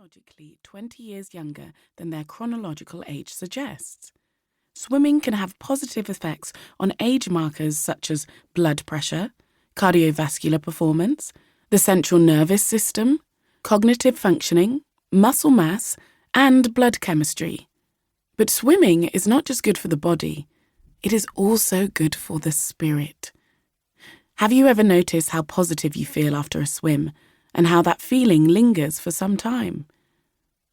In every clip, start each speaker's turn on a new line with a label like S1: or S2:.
S1: biologically 20 years younger than their chronological age suggests. Swimming can have positive effects on age markers such as blood pressure, cardiovascular performance, the central nervous system, cognitive functioning, muscle mass, and blood chemistry. But swimming is not just good for the body, it is also good for the spirit. Have you ever noticed how positive you feel after a swim, and how that feeling lingers for some time?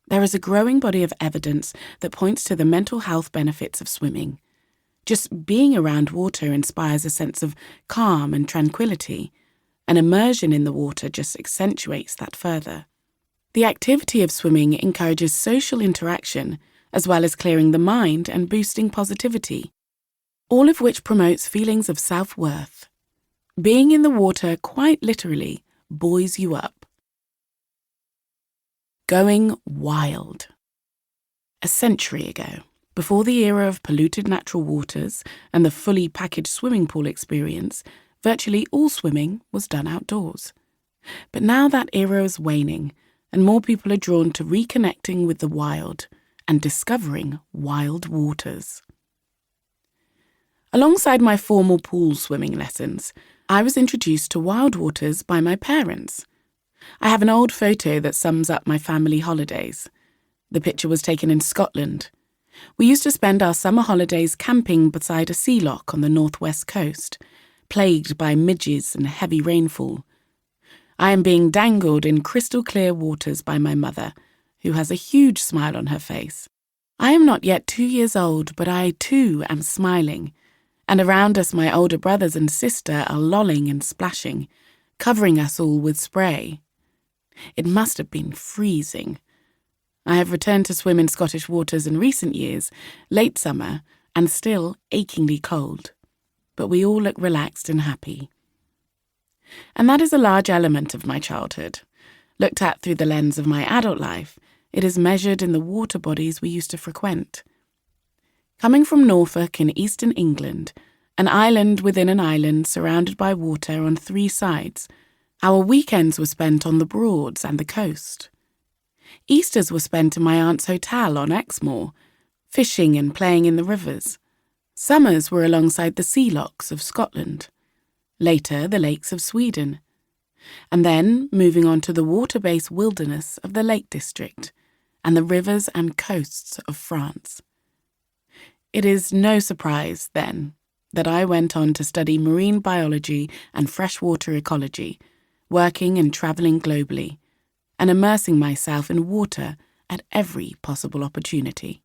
S1: There is a growing body of evidence that points to the mental health benefits of swimming. Just being around water inspires a sense of calm and tranquility, and immersion in the water just accentuates that further. The activity of swimming encourages social interaction, as well as clearing the mind and boosting positivity, all of which promotes feelings of self-worth. Being in the water quite literally buoys you up. Going wild. A century ago, before the era of polluted natural waters and the fully packaged swimming pool experience, virtually all swimming was done outdoors. But now that era is waning, and more people are drawn to reconnecting with the wild and discovering wild waters. Alongside my formal pool swimming lessons, I was introduced to wild waters by my parents. I have an old photo that sums up my family holidays. The picture was taken in Scotland. We used to spend our summer holidays camping beside a sea loch on the northwest coast, plagued by midges and heavy rainfall. I am being dangled in crystal clear waters by my mother, who has a huge smile on her face. I am not yet 2 years old, but I too am smiling, and around us my older brothers and sister are lolling and splashing, covering us all with spray. It must have been freezing. I have returned to swim in Scottish waters in recent years, late summer, and still achingly cold. But we all look relaxed and happy. And that is a large element of my childhood. Looked at through the lens of my adult life, it is measured in the water bodies we used to frequent. Coming from Norfolk in eastern England, an island within an island surrounded by water on 3 sides, our weekends were spent on the Broads and the coast. Easters were spent in my aunt's hotel on Exmoor, fishing and playing in the rivers. Summers were alongside the sea lochs of Scotland. Later, the lakes of Sweden. And then moving on to the water-based wilderness of the Lake District and the rivers and coasts of France. It is no surprise, then, that I went on to study marine biology and freshwater ecology, working and travelling globally, and immersing myself in water at every possible opportunity.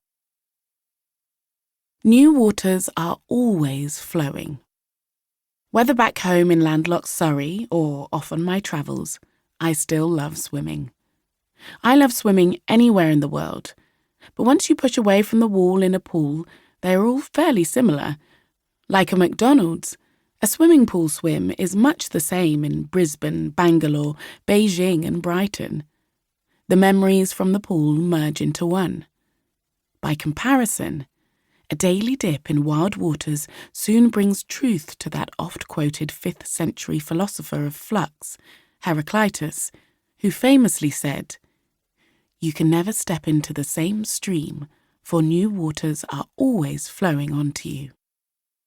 S1: New waters are always flowing. Whether back home in landlocked Surrey or off on my travels, I still love swimming. I love swimming anywhere in the world, but once you push away from the wall in a pool, they are all fairly similar. Like a McDonald's, a swimming pool swim is much the same in Brisbane, Bangalore, Beijing and Brighton. The memories from the pool merge into one. By comparison, a daily dip in wild waters soon brings truth to that oft-quoted 5th century philosopher of flux, Heraclitus, who famously said, "You can never step into the same stream, for new waters are always flowing onto you."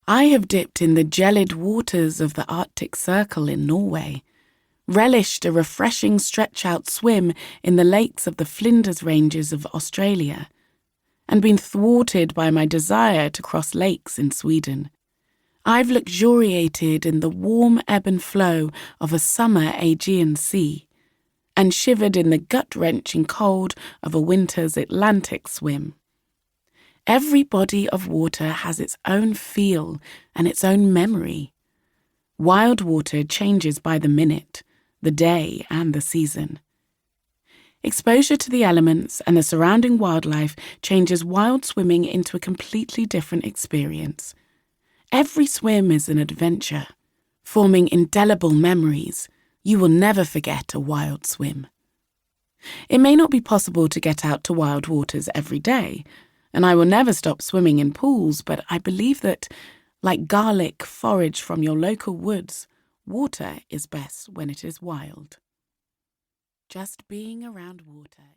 S1: I have dipped in the gelid waters of the Arctic Circle in Norway, relished a refreshing stretch-out swim in the lakes of the Flinders Ranges of Australia, and been thwarted by my desire to cross lakes in Sweden. I've luxuriated in the warm ebb and flow of a summer Aegean Sea, and shivered in the gut-wrenching cold of a winter's Atlantic swim. Every body of water has its own feel and its own memory. Wild water changes by the minute, the day, and the season. Exposure to the elements and the surrounding wildlife changes wild swimming into a completely different experience. Every swim is an adventure, forming indelible memories. You will never forget a wild swim. It may not be possible to get out to wild waters every day, and I will never stop swimming in pools, but I believe that, like garlic foraged from your local woods, water is best when it is wild. Just being around water